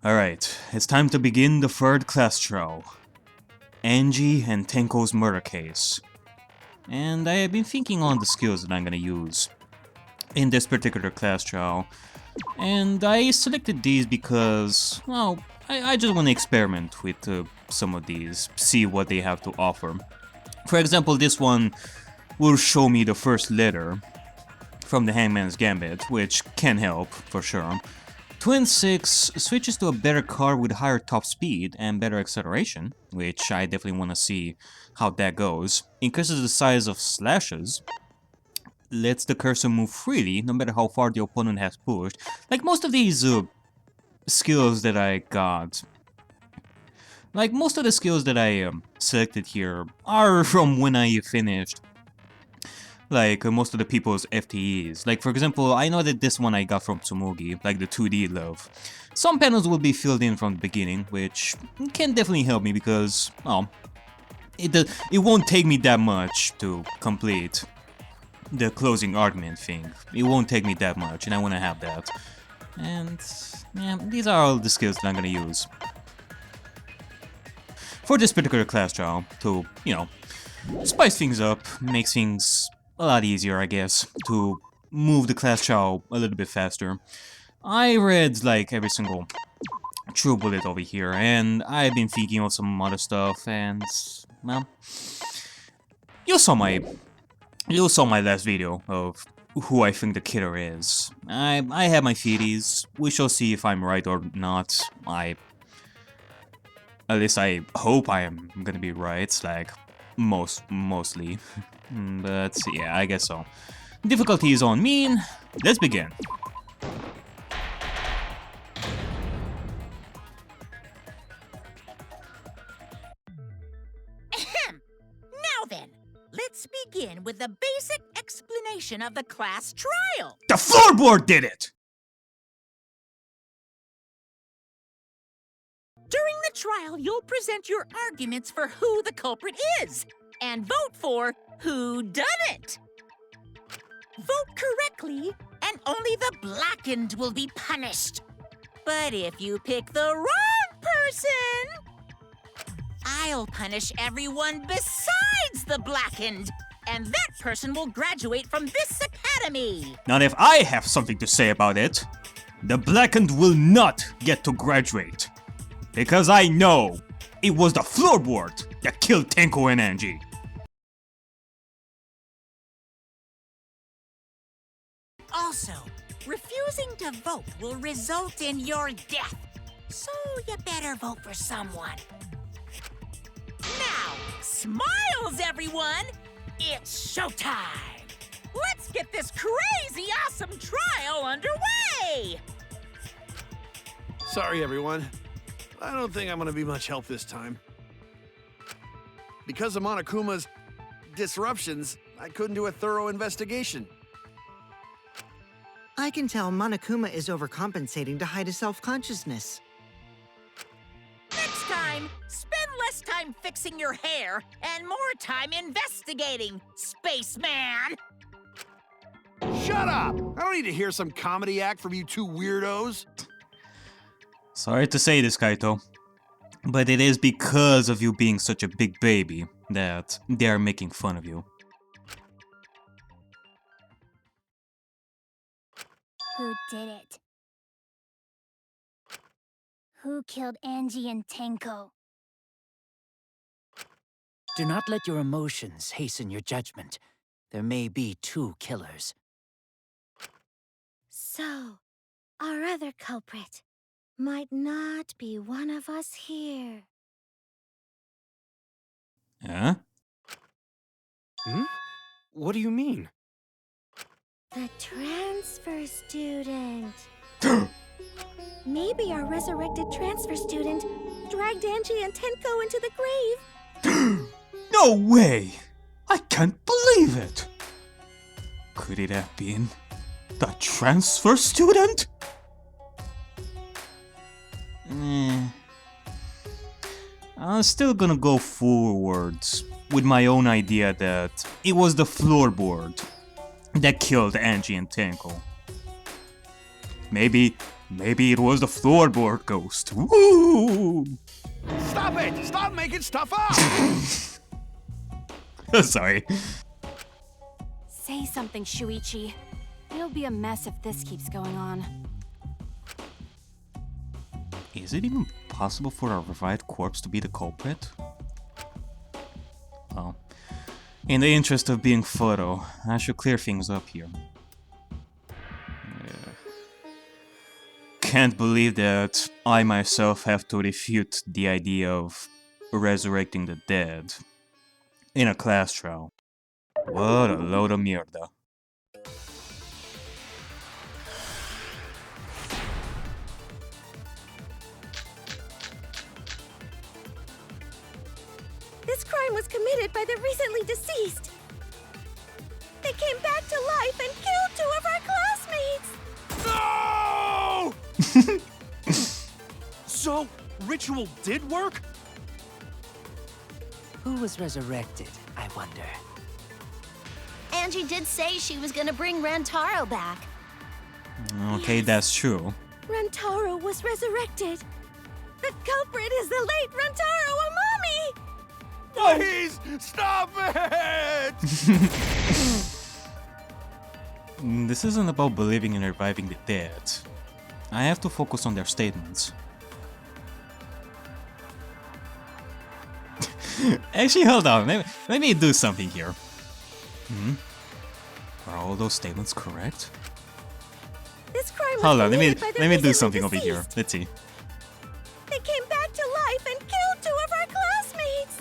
Alright, it's time to begin the third class trial. Angie and Tenko's murder case. And I have been thinking on the skills that I'm gonna use in this particular class trial. And I selected these because, well, I just want to experiment with some of these, see what they have to offer. For example, this one will show me the first letter from the Hangman's Gambit, which can help, for sure. Twin 6 switches to a better car with higher top speed and better acceleration, which I definitely want to see how that goes. Increases the size of slashes. Lets the cursor move freely, no matter how far the opponent has pushed. Like most of these skills that I got, like most of the skills that I selected here are from when I finished, like most of the people's FTEs. Like for example, I know that this one I got from Tsumugi, like the 2D love. Some panels will be filled in from the beginning, which can definitely help me because, well, it won't take me that much to complete the closing argument thing. It won't take me that much, and I want to have that. And yeah, these are all the skills that I'm gonna use for this particular class trial to, you know, spice things up, make things a lot easier, I guess, to move the class trial a little bit faster. I read like every single true bullet over here, and I've been thinking of some other stuff, and well, you saw my last video of who I think the killer is. I have my theories. We shall see if I'm right or not. At least I hope I am gonna be right, like, mostly. But yeah, I guess so. Difficulty is on mean. Let's begin. Now then, let's begin with the basic explanation of the class trial. The floorboard did it! During the trial, you'll present your arguments for who the culprit is, and vote for who done it. Vote correctly, and only the blackened will be punished. But if you pick the wrong person, I'll punish everyone besides the blackened, and that person will graduate from this academy. Now if I have something to say about it, the blackened will not get to graduate. Because I know it was the floorboard that killed Tenko and Angie. Also, refusing to vote will result in your death. So you better vote for someone. Now, smiles, everyone! It's showtime! Let's get this crazy awesome trial underway! Sorry, everyone. I don't think I'm gonna be much help this time. Because of Monokuma's disruptions, I couldn't do a thorough investigation. I can tell Monokuma is overcompensating to hide his self-consciousness. Next time, spend less time fixing your hair and more time investigating, spaceman! Shut up! I don't need to hear some comedy act from you two weirdos. Sorry to say this, Kaito, but it is because of you being such a big baby that they are making fun of you. Who did it? Who killed Angie and Tenko? Do not let your emotions hasten your judgment. There may be two killers. So, our other culprit might not be one of us here. Huh? What do you mean? The transfer student. Maybe our resurrected transfer student dragged Angie and Tenko into the grave. No way! I can't believe it! Could it have been the transfer student? I'm still gonna go forwards with my own idea that it was the floorboard that killed Angie and Tenko. Maybe Maybe it was the floorboard ghost. Woo! Stop it! Stop making stuff up! Sorry. Say something, Shuichi. It'll be a mess if this keeps going on. Is it even possible for a revived corpse to be the culprit? Well, in the interest of being thorough, I should clear things up here. Can't believe that I myself have to refute the idea of resurrecting the dead in a class trial. What a load of mierda. This crime was committed by the recently deceased. They came back to life and killed 2 of our classmates. No! So, ritual did work? Who was resurrected, I wonder? Angie did say she was gonna bring Rantaro back. Okay, that's true. Rantaro was resurrected. The culprit is the late Rantaro Amami! Please, stop it! This isn't about believing in reviving the dead. I have to focus on their statements. Actually, hold on. Let me do something here. Are all those statements correct? This crime was Hold on, committed by the let me do recently something over here. deceased. Let's see. They came back to life and killed 2 of our classmates.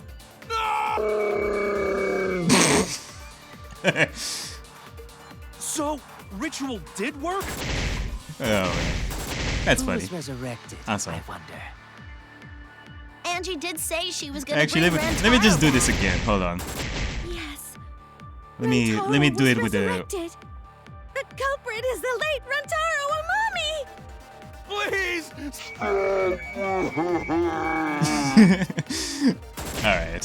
So, ritual did work? Oh, that's Who funny. was resurrected, I'm sorry. I wonder? Angie did say she was gonna Actually, bring let me just do Rantaro this again. Hold on. back. Yes. Let me Rantaro do was it with the. resurrected. The culprit is the late Rantaro Amami! Please! Alright.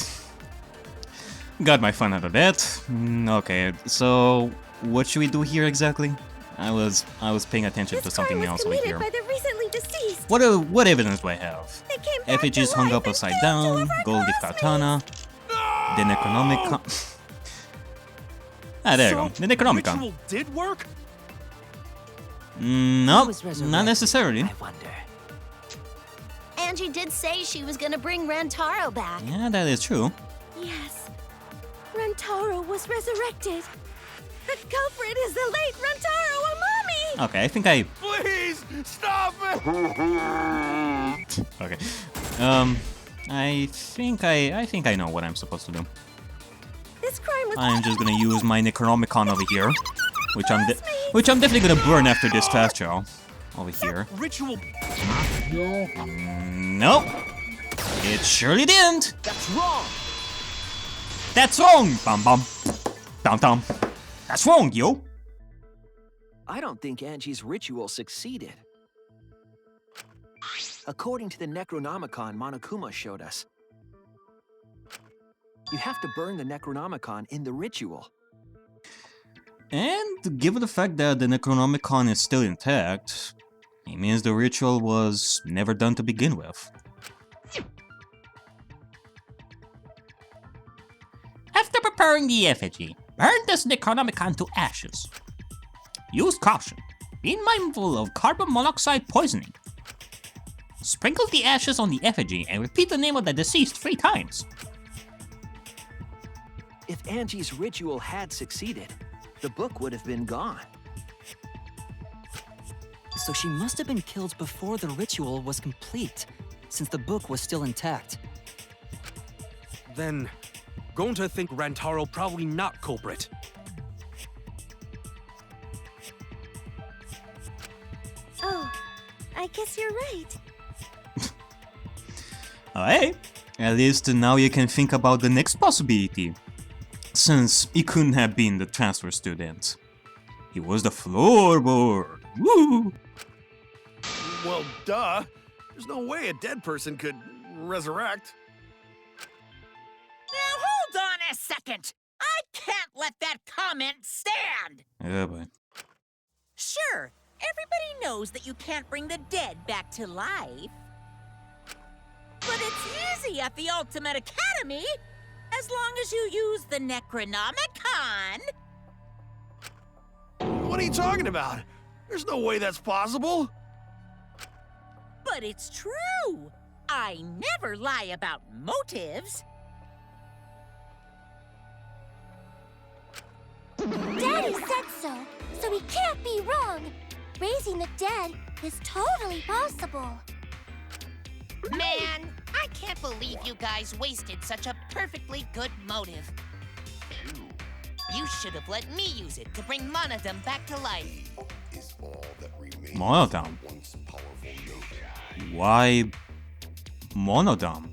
Got my fun out of that. Okay, so what should we do here exactly? I was paying attention to This something crime else was over committed here. by the recently deceased. What evidence do I have? They came back Effigies to hung life up and upside killed 2 down, of our gold leaf classmates. katana, the Necronomicon. There you go, the Necronomicon. Ritual did work? Nope, was not resurrected, necessarily. I wonder. Angie did say she was gonna bring Rantaro back. Yeah, that is true. Yes. Rantaro was resurrected. The culprit is the late Rantaro Amami! Okay, I think I. Please, stop it! Okay. I think I know what I'm supposed to do. This crime was I'm just gonna use my Necronomicon over here, which I'm definitely gonna burn after this class trial. Over here. Ritual... Nope. It surely didn't. That's wrong! That's wrong. Bum bum. Dum dum. That's wrong, yo. I don't think Angie's ritual succeeded. According to the Necronomicon Monokuma showed us, you have to burn the Necronomicon in the ritual. And given the fact that the Necronomicon is still intact, it means the ritual was never done to begin with. After preparing the effigy, burn this Necronomicon to ashes. Use caution, being mindful of carbon monoxide poisoning. Sprinkle the ashes on the effigy and repeat the name of the deceased 3 times. If Angie's ritual had succeeded, the book would have been gone. So she must have been killed before the ritual was complete, since the book was still intact. Then, going to think Rantaro probably not culprit. Oh, I guess you're right. Oh, hey, at least now you can think about the next possibility. Since he couldn't have been the transfer student. He was the floorboard. Woo! Well, duh. There's no way a dead person could resurrect. Now hold on a second. I can't let that comment stand. Yeah, but Sure, Everybody knows that you can't bring the dead back to life. But it's easy at the Ultimate Academy, as long as you use the Necronomicon. What are you talking about? There's no way that's possible. But it's true. I never lie about motives. Daddy said so he can't be wrong. Raising the dead is totally possible. Man, I can't believe you guys wasted such a perfectly good motive. You should have let me use it to bring Monodum back to life. Monodum? Why Monodum?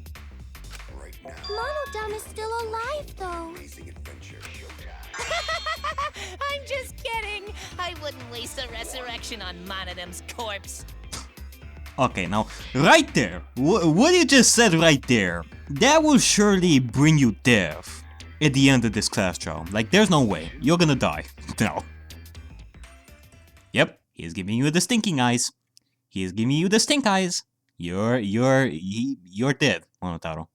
Monodum is still alive, though. I'm just kidding. I wouldn't waste a resurrection on Monodum's corpse. Okay, now, right there, what you just said right there, that will surely bring you death at the end of this class trial. Like, there's no way. You're gonna die. No. Yep, he's giving you the stinking eyes. He's giving you the stink eyes. You're dead, Monotaro.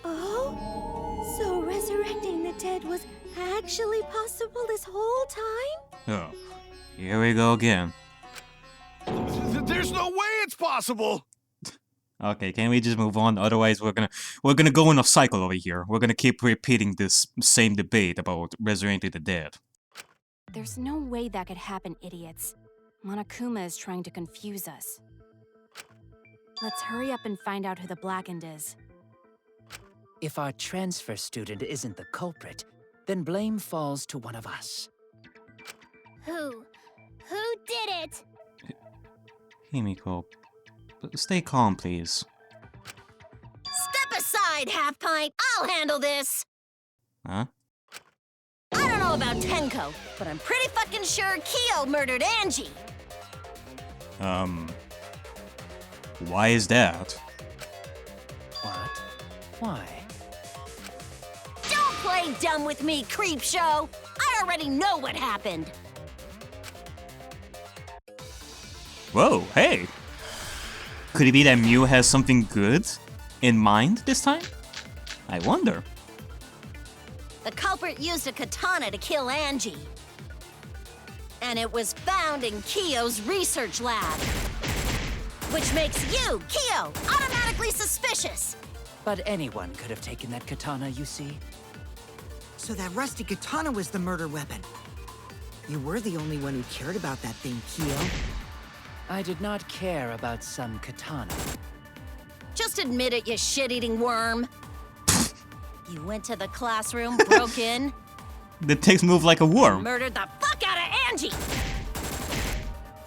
Oh? So resurrecting the dead was actually possible this whole time? Oh, here we go again. There's no way it's possible. Okay, can we just move on? Otherwise, we're gonna go in a cycle over here. We're gonna keep repeating this same debate about resurrecting the dead. There's no way that could happen, idiots. Monokuma is trying to confuse us. Let's hurry up and find out who the Blackened is. If our transfer student isn't the culprit, then blame falls to one of us. Who? Who did it? Himiko, stay calm, please. Step aside, Half Pint. I'll handle this. Huh? I don't know about Tenko, but I'm pretty fucking sure Kyo murdered Angie. Why is that? What? Why? Don't play dumb with me, Creepshow. I already know what happened. Whoa, hey! Could it be that Mew has something good in mind this time? I wonder. The culprit used a katana to kill Angie. And it was found in Kyo's research lab. Which makes you, Kyo, automatically suspicious. But anyone could have taken that katana, you see. So that rusty katana was the murder weapon. You were the only one who cared about that thing, Kyo. I did not care about some katana. Just admit it, you shit-eating worm. You went to the classroom, broke in, The ticks move like a worm. murdered the fuck out of Angie!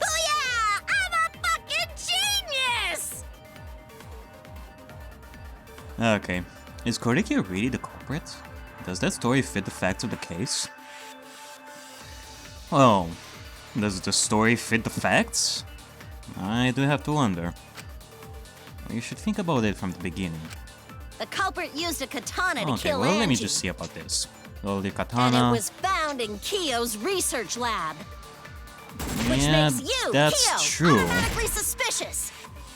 Oh yeah! I'm a fucking genius! Okay. Is Kokichi really the culprit? Does that story fit the facts of the case? Well, does the story fit the facts? I do have to wonder. You should think about it from the beginning. The culprit used a katana to Okay, kill well, Angie. let me just see about this. Well, the And katana... it was found in Kyo's research lab. Which yeah, makes you, that's Kyo, true. automatically suspicious.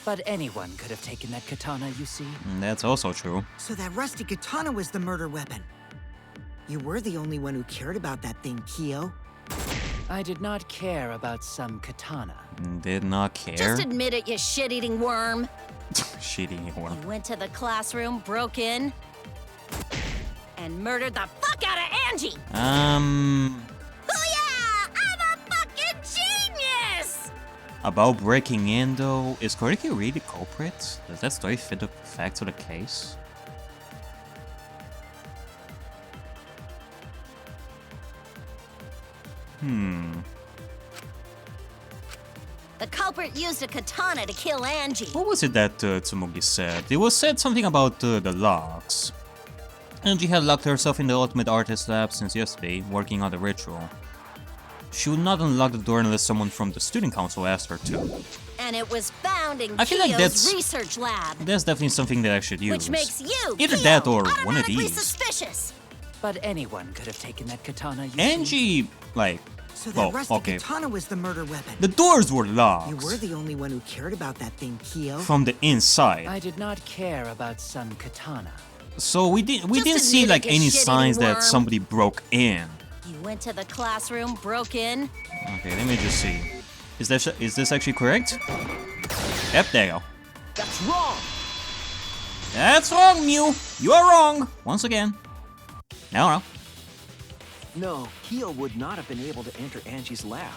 But anyone could have taken that katana, you see. That's also true. So that rusty katana was the murder weapon. You were the only one who cared about that thing, Kyo. I did not care about some katana. Did not care. Just admit it, you shit-eating worm. Shitty worm. You went to the classroom, broke in, and murdered the fuck out of Angie! Oh yeah! I'm a fucking genius! About breaking in, though, is Kokichi really the culprit? Does that story fit the facts of the case? The culprit used a katana to kill Angie. What was it that Tsumugi said? It was said something about the locks. Angie had locked herself in the Ultimate Artist Lab since yesterday, working on the ritual. She would not unlock the door unless someone from the student council asked her to. And it was found in I feel like Kyo's research lab. That's definitely something that I should use. Which makes you, either Kyo, that or one of automatically these. suspicious. But anyone could have taken that katana, you see. Angie, like, So that rusty okay. katana was the murder weapon. The doors were locked. You were the only one who cared about that thing, Kyo. From the inside. I did not care about some katana. So we didn't Just see admit like it, you any shit-eating signs that worm. somebody broke in. You went to the classroom, broke in. Okay, let me just see. Is this actually correct? Yep, there you go. That's wrong! That's wrong, Mew. You are wrong. Once again. No. No, Kyo would not have been able to enter Angie's lab.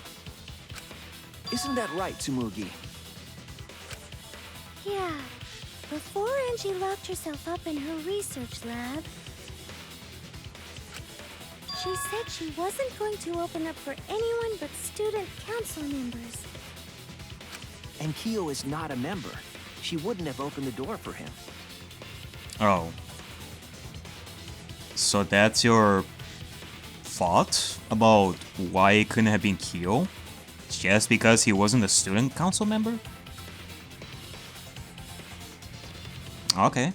Isn't that right, Tsumugi? Yeah. Before Angie locked herself up in her research lab, she said she wasn't going to open up for anyone but student council members. And Kyo is not a member. She wouldn't have opened the door for him. Oh. So that's your thought about why it couldn't have been Kyo? Just because he wasn't a student council member? Okay.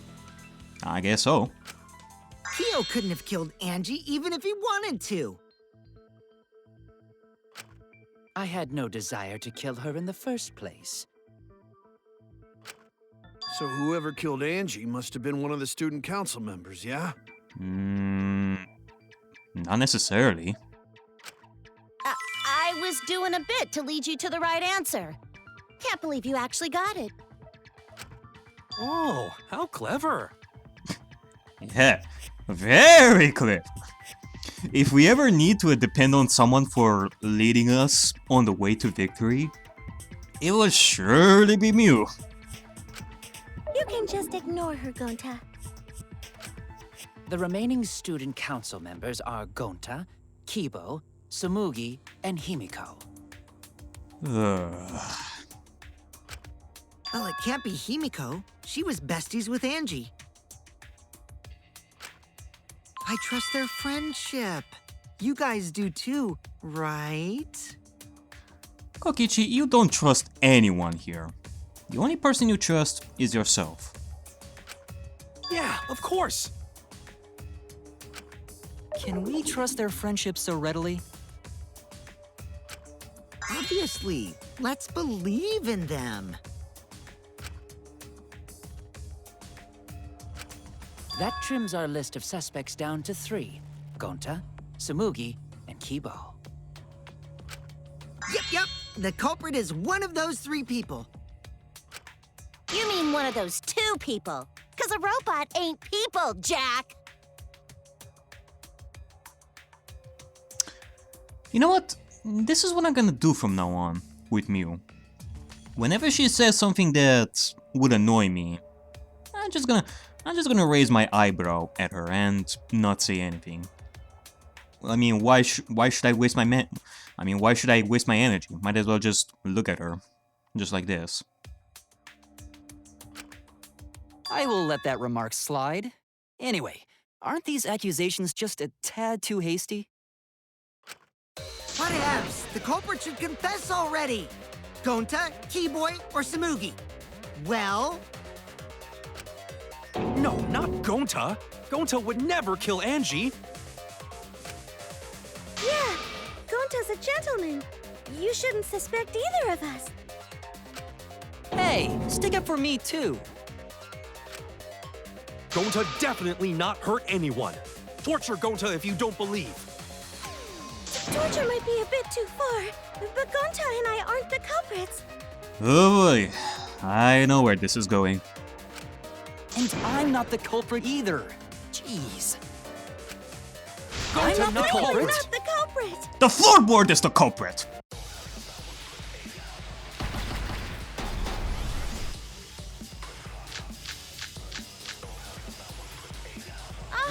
I guess so. Kyo couldn't have killed Angie even if he wanted to. I had no desire to kill her in the first place. So whoever killed Angie must have been one of the student council members, yeah? Not necessarily. I was doing a bit to lead you to the right answer. Can't believe you actually got it. Oh, how clever. Yeah, very clever. If we ever need to depend on someone for leading us on the way to victory, it will surely be Mew. You can just ignore her, Gonta. The remaining student council members are Gonta, Kibo, Tsumugi, and Himiko. Well, it can't be Himiko. She was besties with Angie. I trust their friendship. You guys do too, right? Kokichi, you don't trust anyone here. The only person you trust is yourself. Yeah, of course. Can we trust their friendship so readily? Obviously. Let's believe in them. That trims our list of suspects down to 3. Gonta, Tsumugi, and Kibo. Yep. The culprit is one of those 3 people. You mean one of those 2 people? 'Cause a robot ain't people, Jack! You know what? This is what I'm gonna do from now on with Mew. Whenever she says something that would annoy me, I'm just gonna raise my eyebrow at her and not say anything. I mean, why should I waste my why should I waste my energy? Might as well just look at her, just like this. I will let that remark slide. Anyway, aren't these accusations just a tad too hasty? Whatevs. The culprit should confess already. Gonta, Keyboy, or Tsumugi? Well... No, not Gonta. Gonta would never kill Angie. Yeah, Gonta's a gentleman. You shouldn't suspect either of us. Hey, stick up for me too. Gonta definitely not hurt anyone. Torture Gonta if you don't believe. Torture might be a bit too far, but Gonta and I aren't the culprits. Oh boy, I know where this is going. And I'm not the culprit either. Jeez. Gonta I'm not the culprit. You're not the culprit. The floorboard is the culprit!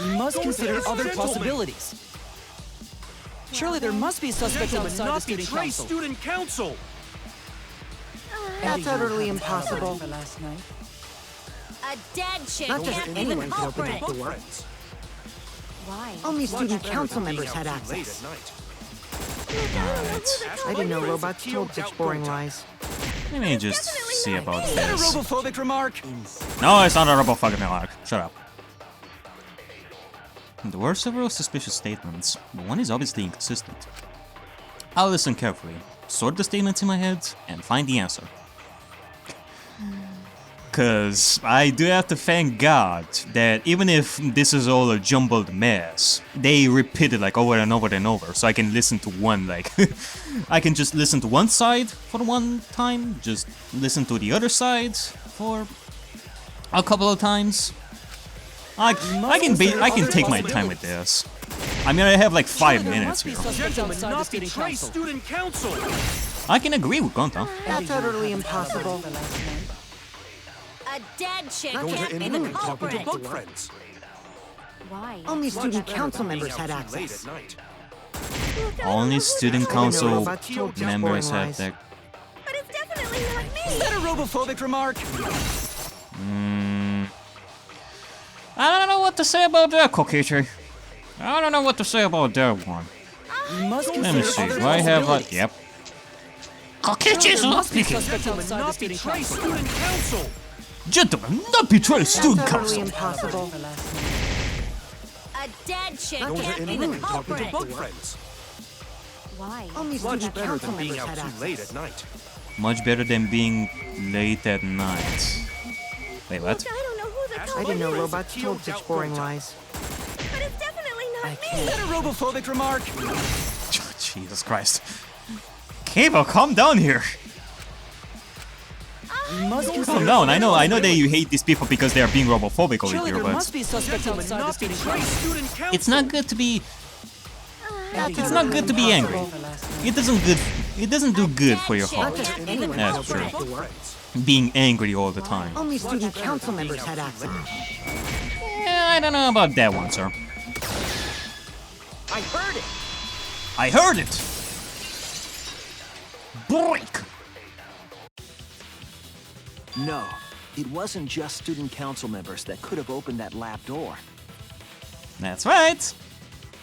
We must consider Gonta, other gentlemen. possibilities. Surely there must be suspects Gentlemen, outside the not student betray council. student council. That's utterly impossible. For last night. A dead chick Not just can't be anyone the can open culprit! that door. Why? Only student Much council better than members being had out too late access. at night. Alright, I didn't know robots Kyo told such doubt boring Gonta. lies. let me just see about Is that a this. robophobic remark? No, it's not a robot remark. Shut up. There were several suspicious statements, but one is obviously inconsistent. I'll listen carefully, sort the statements in my head, and find the answer. Cause I do have to thank God that even if this is all a jumbled mess, they repeat it like over and over and over, so I can listen to one, like, I can just listen to one side for one time, just listen to the other side for a couple of times. I can take my time with this. I mean, I have like 5 minutes here. Gentlemen, not betray student council! I can agree with Gonta. That's utterly impossible. A dead chick Go can't to be any the room talking to culprit. bug friends. Why? Only student Much better council than members being had out too late access. at night. Only student council robots told just members boring have lies. their... But it's definitely not Is me. that a robophobic remark? I don't know what to say about that, Kokichi. I don't know what to say about that one. You must Let me see, do I have a... Yep. Kokichi's There not must be speaking. suspects Gentlemen, outside the not student betray council. student council! Gentlemen, not betray student That's utterly council. impossible. A dead chick Go to can't any be the room talking to culprit. bug friends. Why? Only Much student better council than being members out had too late access. at night. Much better than being late at night. Wait, what? I don't know who the I I culprit didn't know is. robots told such boring lies. But it's definitely not Is that a robophobic remark? Jesus Christ. Cable, calm down here. You must Calm down. I know that you hate these people because they are being robophobic over Surely here, there but must be suspects Gentlemen, outside the not student betray council. student council! it's not good to be... That's It's not good to be angry. It doesn't do good for your Dead heart. chick can't be the Anyone That's can true. open the door. Being angry all the time. Only student council members had access. Yeah, I don't know about that one, sir. I heard it! I heard it! Break! No, it wasn't just student council members that could have opened that lab door. That's right!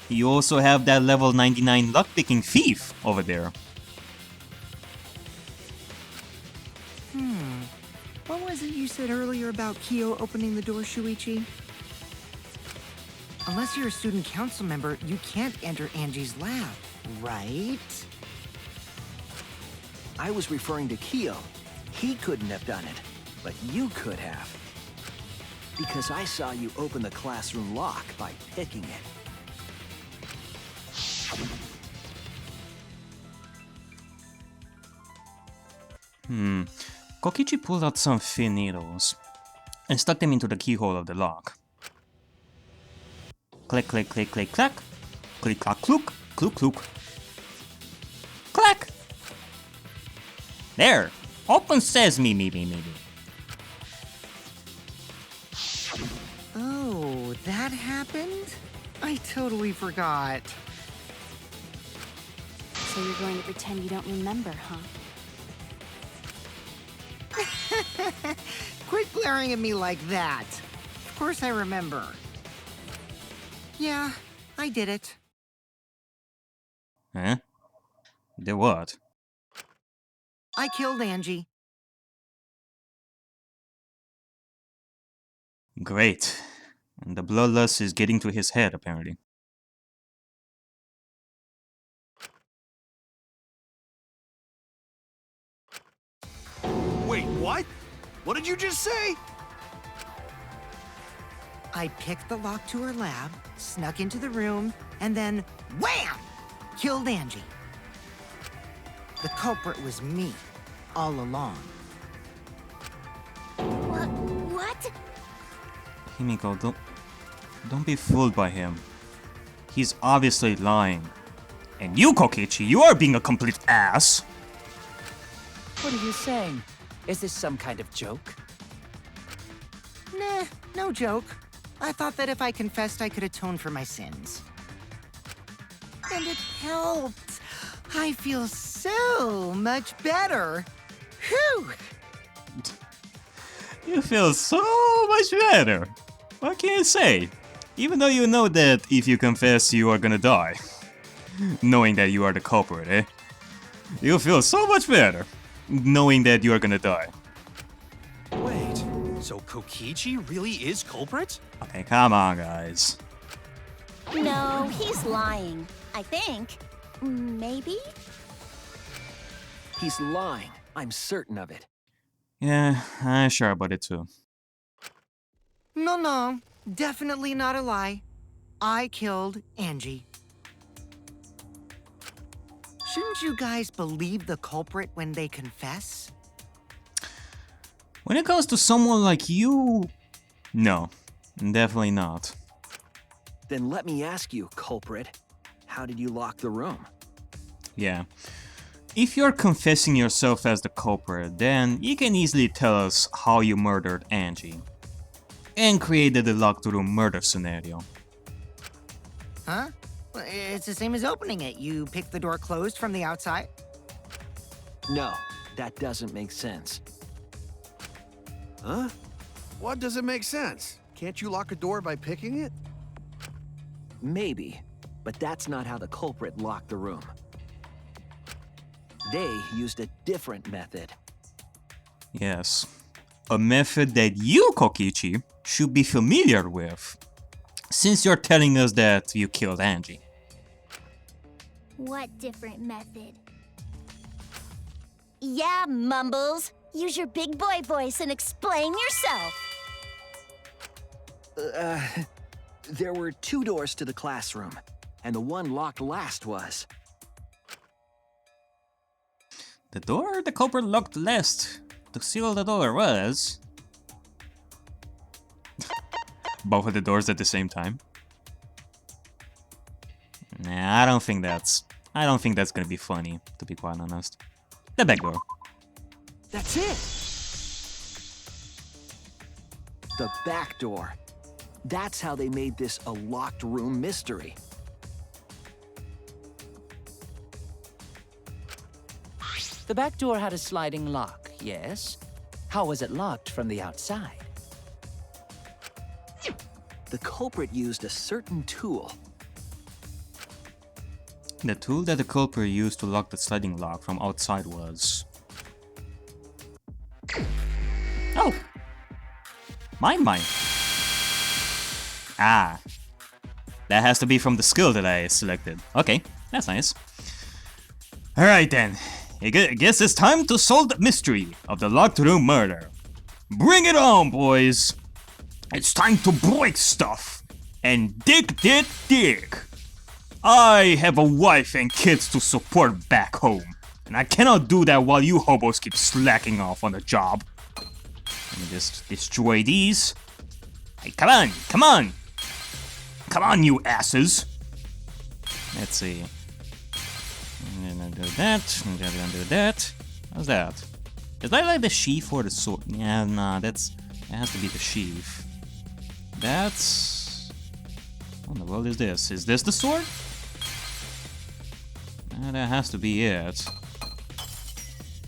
You also have that level 99 luck-picking thief over there. What was it you said earlier about Kyo opening the door, Shuichi? Unless you're a student council member, you can't enter Angie's lab, right? I was referring to Kyo. He couldn't have done it, but you could have. Because I saw you open the classroom lock by picking it. Kokichi pulled out some thin needles and stuck them into the keyhole of the lock. Click, click, click, click, clack. Click, clack, clook, clook, clook. Clack! There! Open sesame, maybe. Oh, that happened? I totally forgot. So you're going to pretend you don't remember, huh? Quit glaring at me like that. Of course I remember. Yeah, I did it. Huh? Did what? I killed Angie. Great. And the bloodlust is getting to his head, apparently. Wait, what? What did you just say? I picked the lock to her lab, snuck into the room, and then wham! Killed Angie. The culprit was me, all along. What? Himiko, don't be fooled by him. He's obviously lying. And you, Kokichi, you are being a complete ass. What are you saying? Is this some kind of joke? Nah, no joke. I thought that if I confessed, I could atone for my sins. And it helped. I feel so much better. Whew! You feel so much better. What can you say? Even though you know that if you confess, you are gonna die. Knowing that you are the culprit, eh? You feel so much better. Knowing that you are gonna die. Wait, so Kokichi really is culprit? Okay, come on, guys. No, he's lying. I think. Maybe? He's lying. I'm certain of it. Yeah, I'm sure about it too. No, definitely not a lie. I killed Angie. Shouldn't you guys believe the culprit when they confess? When it comes to someone like you, no, definitely not. Then let me ask you, culprit. How did you lock the room? Yeah. If you're confessing yourself as the culprit, then you can easily tell us how you murdered Angie. And created the locked room murder scenario. Huh? Well, it's the same as opening it. You pick the door closed from the outside? No, that doesn't make sense. Huh? What doesn't make sense? Can't you lock a door by picking it? Maybe, but that's not how the culprit locked the room. They used a different method. Yes. A method that you, Kokichi, should be familiar with. Since you're telling us that you killed Angie. What different method? Yeah, Mumbles. Use your big boy voice and explain yourself. There were 2 doors to the classroom, and the one locked last was... The door the culprit locked last to seal the door was... Both of the doors at the same time. Nah, I don't think that's gonna be funny, to be quite honest. The back door. That's it! The back door. That's how they made this a locked room mystery. The back door had a sliding lock, yes? How was it locked from the outside? The culprit used a certain tool. The tool that the culprit used to lock the sliding lock from outside was... Oh! Mine. Ah. That has to be from the skill that I selected. Okay, that's nice. Alright then. I guess it's time to solve the mystery of the locked room murder. Bring it on, boys! It's time to break stuff and dig. I have a wife and kids to support back home, and I cannot do that while you hobos keep slacking off on the job. Let me just destroy these. Hey, come on, you asses. Let's see. I'm gonna do that. I'm gonna do that. How's that? Is that like the sheath or the sword? Yeah, nah, that has to be the sheath. That's... What in the world is this? Is this the sword? That has to be it.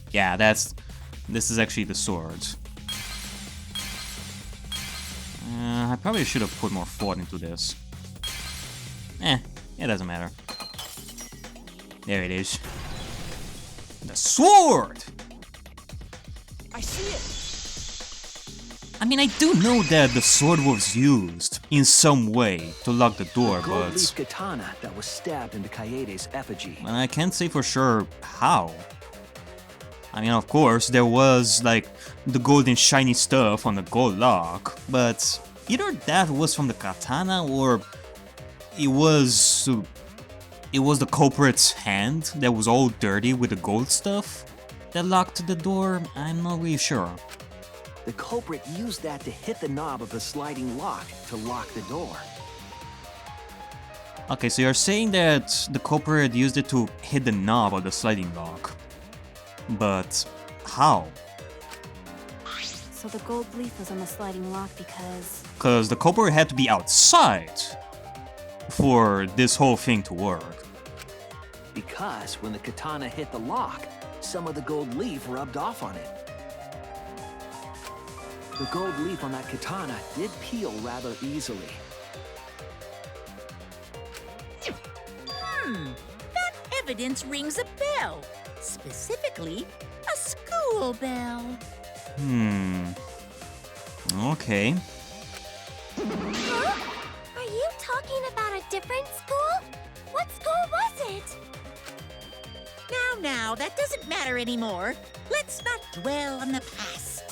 Yeah, this is actually the sword. I probably should have put more thought into this. It doesn't matter. There it is. The sword! I see it! I mean, I do know that the sword was used in some way to lock the door, the gold but... leaf katana that was stabbed into Kaede's effigy. And I can't say for sure how. I mean, of course, there was, like, the golden shiny stuff on the gold lock, but either that was from the katana or it was the culprit's hand that was all dirty with the gold stuff that locked the door. I'm not really sure. The culprit used that to hit the knob of the sliding lock to lock the door. Okay, so you're saying that the culprit used it to hit the knob of the sliding lock. But how? So the gold leaf was on the sliding lock because... Because the culprit had to be outside for this whole thing to work. Because when the katana hit the lock, some of the gold leaf rubbed off on it. The gold leaf on that katana did peel rather easily. That evidence rings a bell. Specifically, a school bell. Okay. Huh? Are you talking about a different school? What school was it? Now, that doesn't matter anymore. Let's not dwell on the past.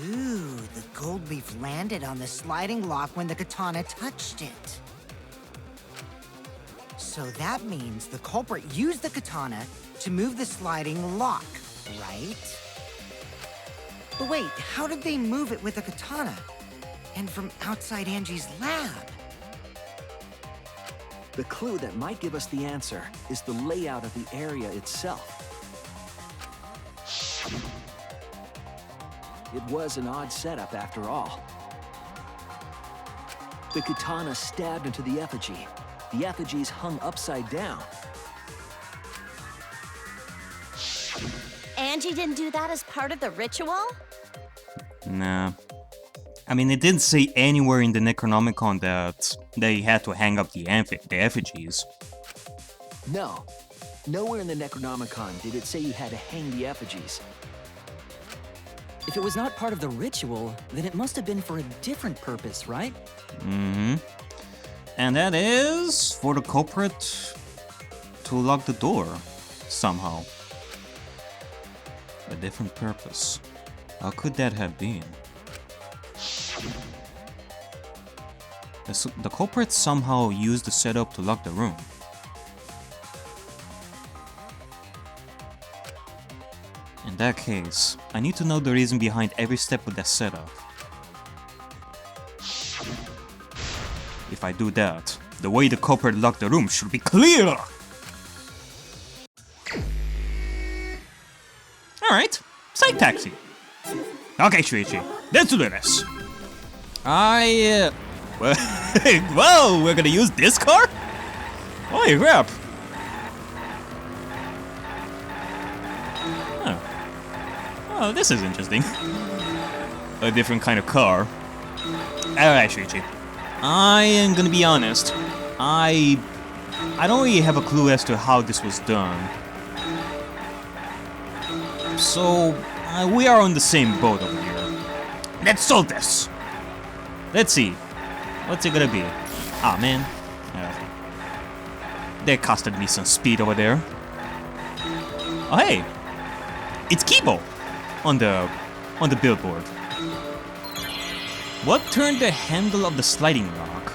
Ooh, the gold leaf landed on the sliding lock when the katana touched it. So that means the culprit used the katana to move the sliding lock, right? But wait, how did they move it with a katana? And from outside Angie's lab? The clue that might give us the answer is the layout of the area itself. It was an odd setup after all. The katana stabbed into the effigy. The effigy's hung upside down. Angie didn't do that as part of the ritual? Nah. I mean, it didn't say anywhere in the Necronomicon that they had to hang up the effigies. No. Nowhere in the Necronomicon did it say you had to hang the effigies. If it was not part of the ritual, then it must have been for a different purpose, right? Mm-hmm. And that is for the culprit to lock the door, somehow. A different purpose. How could that have been? The culprit somehow used the setup to lock the room. In that case, I need to know the reason behind every step of that setup. If I do that, the way the culprit locked the room should be clear! Alright, side taxi. Okay, Shuichi, let's do this. Whoa, we're gonna use this car? Holy crap. Huh. Oh, this is interesting. A different kind of car. Alright, Shuichi. I am gonna be honest. I don't really have a clue as to how this was done. So, we are on the same boat over here. Let's solve this! Let's see. What's it gonna be? Ah, man. That costed me some speed over there. Oh, hey! It's Kibo! On the billboard. What turned the handle of the sliding lock?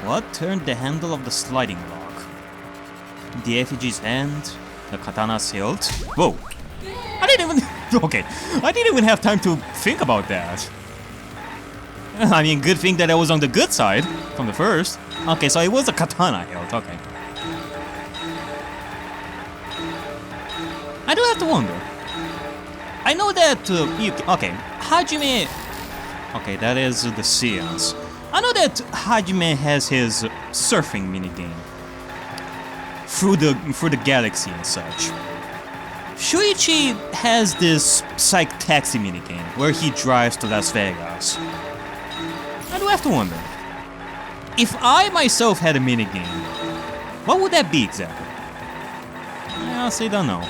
What turned the handle of the sliding lock? The effigy's hand? The katana's hilt? Whoa! I didn't even... Okay, I didn't even have time to think about that. I mean, good thing that I was on the good side from the first. Okay, so it was a katana hilt, okay. I do have to wonder. I know that, okay, Hajime... Okay, that is the seance. I know that Hajime has his surfing minigame. Through the galaxy and such. Shuichi has this Psych Taxi minigame where he drives to Las Vegas. I do have to wonder. If I myself had a minigame, what would that be exactly? I honestly don't know.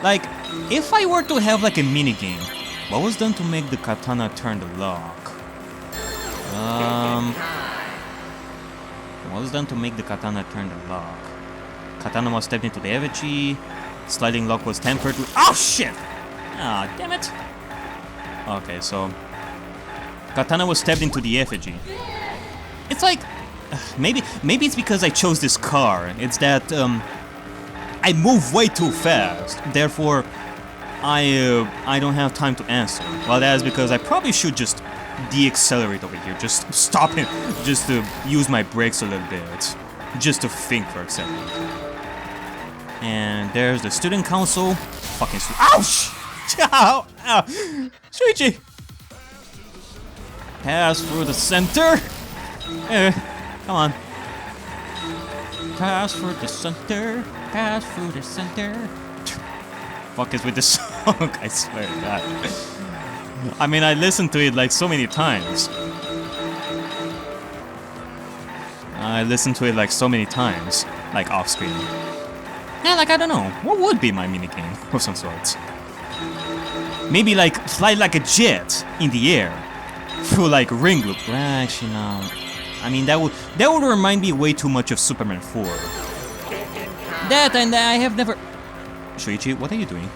Like, if I were to have like a minigame, what was done to make the katana turn the lock? What was done to make the katana turn the lock? Katana was stepped into the effigy. Sliding lock was tampered with. Oh shit! Ah, damn it. Okay, so katana was stabbed into the effigy. It's like maybe it's because I chose this car. It's that I move way too fast. Therefore, I don't have time to answer. Well, that is because I probably should just de-accelerate over here. Just stop it. Just to use my brakes a little bit. Just to think for a second. And there's the student council. Fucking ouch! Ow! Ow! Shuichi! Pass through the center. Come on. Pass through the center. Pass through the center. Fuck is with this song, I swear to God. I mean, I listened to it like so many times. Like off screen. Yeah, like, I don't know. What would be my minigame of some sorts? Maybe, like, fly like a jet in the air through, like, ring loop. Actually, no. I mean, that would remind me way too much of Superman 4. That and I have never... Shuichi, what are you doing?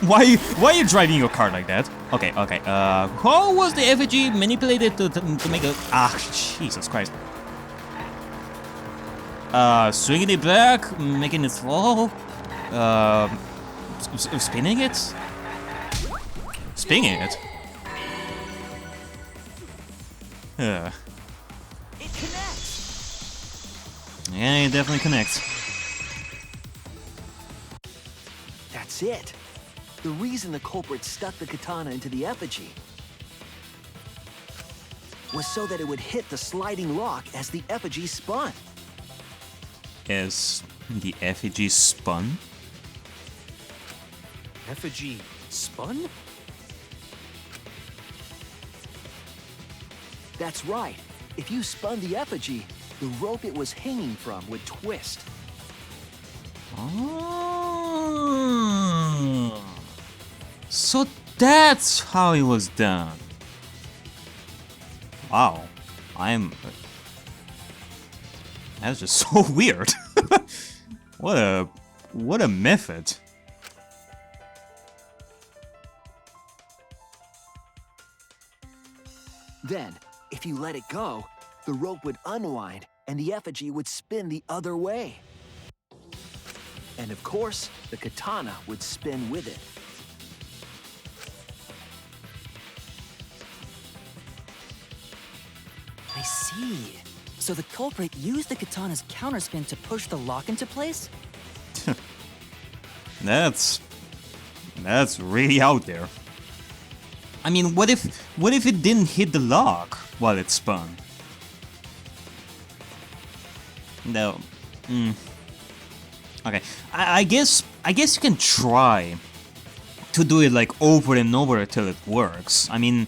Why are you driving your car like that? Okay. How was the effigy manipulated to make a... Ah, Jesus Christ. Swinging it back, making it fall. Spinning it? Spinning it? It connects. Yeah, it definitely connects. That's it. The reason the culprit stuck the katana into the effigy was so that it would hit the sliding lock as the effigy spun. As the effigy spun? Effigy spun? That's right. If you spun the effigy, the rope it was hanging from would twist. Oh. So that's how it was done. Wow. That's just so weird. What a method. Then, if you let it go, the rope would unwind and the effigy would spin the other way. And of course, the katana would spin with it. I see. So the culprit used the katana's counterspin to push the lock into place? That's really out there. I mean, what if it didn't hit the lock while it spun? No. Okay. I guess you can try to do it like over and over until it works. I mean,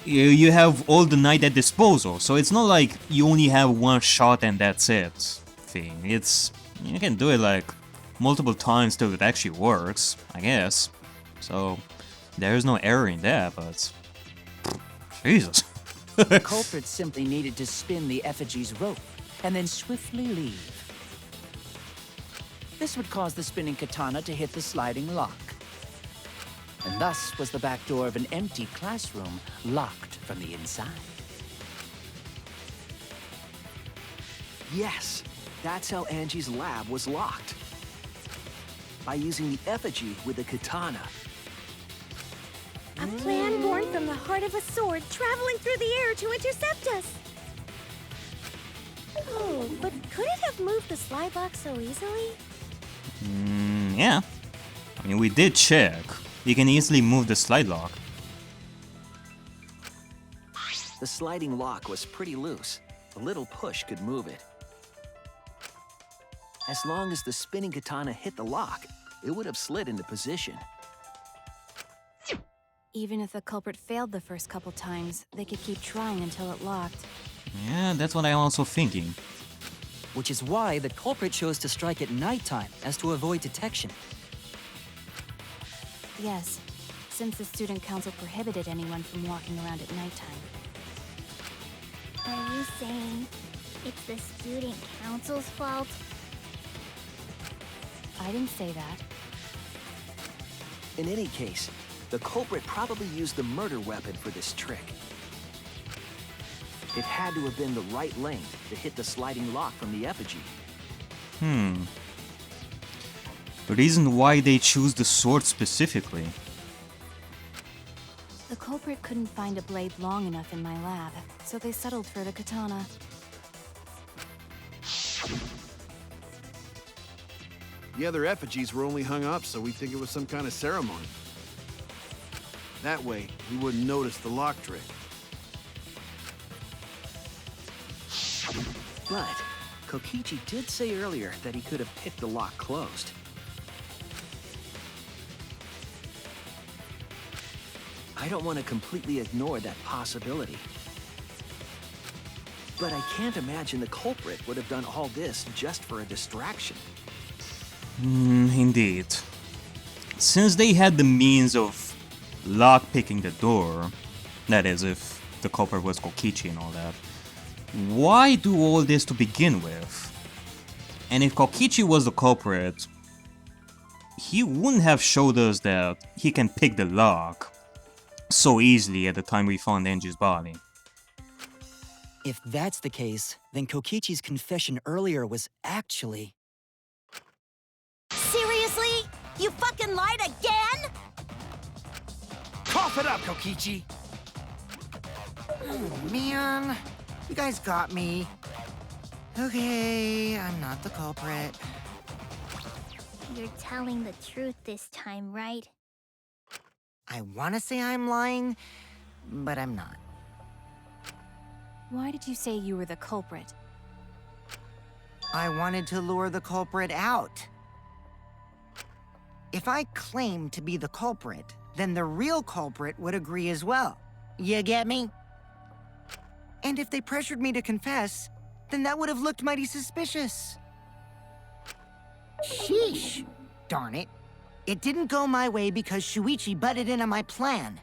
you have all the night at disposal, so it's not like you only have one shot and that's it thing. You can do it like multiple times till it actually works, I guess. So there's no error in that, but Jesus. The culprit simply needed to spin the effigy's rope and then swiftly leave. This would cause the spinning katana to hit the sliding lock. And thus was the back door of an empty classroom locked from the inside. Yes, that's how Angie's lab was locked. By using the effigy with the katana. A plan born from the heart of a sword traveling through the air to intercept us. Oh, but could it have moved the slide lock so easily? Yeah. I mean, we did check. You can easily move the slide lock. The sliding lock was pretty loose. A little push could move it. As long as the spinning katana hit the lock, it would have slid into position. Even if the culprit failed the first couple times, they could keep trying until it locked. Yeah, that's what I'm also thinking. Which is why the culprit chose to strike at nighttime, as to avoid detection. Yes, since the student council prohibited anyone from walking around at nighttime. Are you saying it's the student council's fault? I didn't say that. In any case, the culprit probably used the murder weapon for this trick. It had to have been the right length to hit the sliding lock from the effigy. The reason why they choose the sword specifically. The culprit couldn't find a blade long enough in my lab, so they settled for the katana. The other effigies were only hung up so we think it was some kind of ceremony. That way, we wouldn't notice the lock trick. But Kokichi did say earlier that he could have picked the lock closed. I don't want to completely ignore that possibility. But I can't imagine the culprit would have done all this just for a distraction. Indeed. Since they had the means of lock-picking the door, that is, if the culprit was Kokichi and all that, why do all this to begin with? And if Kokichi was the culprit, he wouldn't have showed us that he can pick the lock so easily at the time we found Anji's body. If that's the case, then Kokichi's confession earlier was actually... Seriously? You fucking lied again? Cough it up, Kokichi! Oh, man. You guys got me. Okay, I'm not the culprit. You're telling the truth this time, right? I want to say I'm lying, but I'm not. Why did you say you were the culprit? I wanted to lure the culprit out. If I claimed to be the culprit, then the real culprit would agree as well. You get me? And if they pressured me to confess, then that would have looked mighty suspicious. Sheesh. Darn it. It didn't go my way because Shuichi butted in on my plan.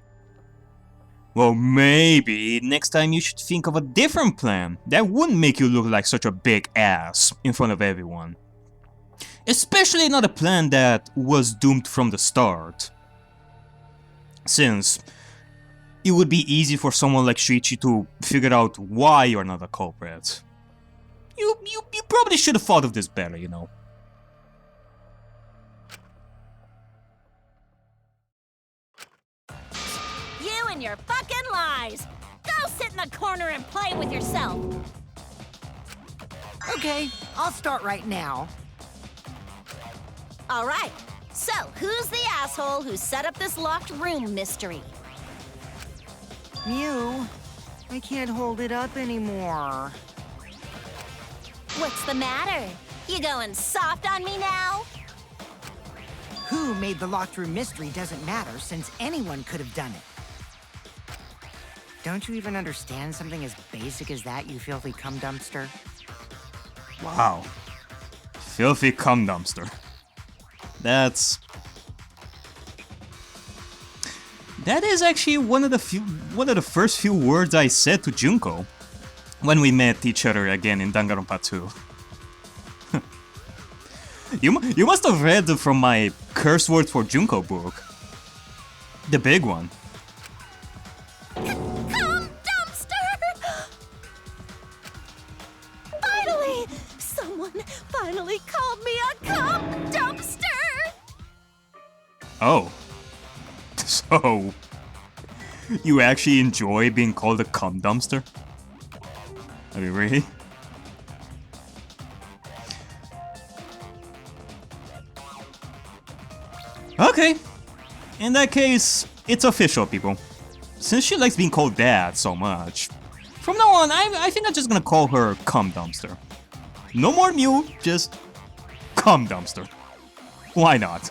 Well, maybe next time you should think of a different plan that wouldn't make you look like such a big ass in front of everyone. Especially not a plan that was doomed from the start. Since it would be easy for someone like Shuichi to figure out why you're not a culprit. You probably should have thought of this better, you know. You and your fucking lies! Go sit in the corner and play with yourself! Okay, I'll start right now. All right, so who's the asshole who set up this locked room mystery? Mew, I can't hold it up anymore. What's the matter? You going soft on me now? Who made the locked room mystery doesn't matter, since anyone could have done it. Don't you even understand something as basic as that, you filthy cum dumpster? Wow. Filthy cum dumpster. That is actually one of the first few words I said to Junko when we met each other again in Danganronpa 2. You must have read from my curse words for Junko book. The big one. Cum dumpster! Finally! Someone finally called me a cum dumpster! Oh. So, you actually enjoy being called a cum dumpster? I mean, really? Okay. In that case, it's official, people. Since she likes being called that so much, from now on, I think I'm just gonna call her cum dumpster. No more Mew, just cum dumpster. Why not?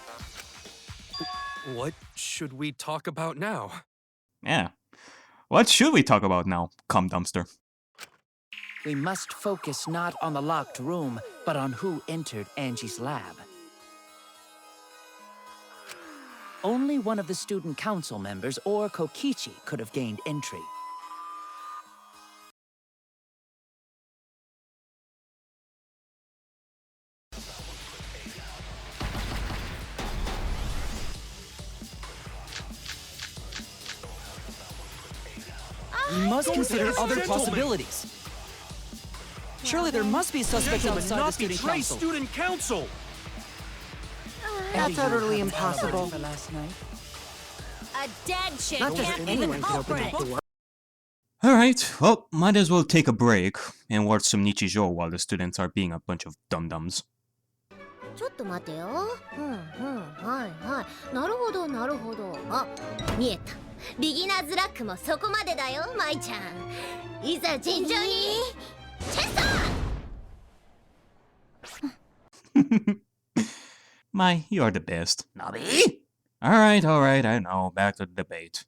What should we talk about now? Yeah. What should we talk about now, cum dumpster? We must focus not on the locked room, but on who entered Angie's lab. Only one of the student council members or Kokichi could have gained entry. We must consider other Gentlemen. possibilities. Surely there must be a suspect outside the Not student betray council. student council! That's utterly impossible. For last night. A dead chick Not just can't be the anyone can open that culprit! door. Alright, well, might as well take a break and watch some Nichijou while the students are being a bunch of dum-dums. ちょっと待てよ。はいはい。なるほどなるほど。あ、見えた。ビギナーズラックもそこまでだよ、舞ちゃん。いざ尋常に。チェスト Mai, you're the best. Noby? Alright, I know, back to the debate.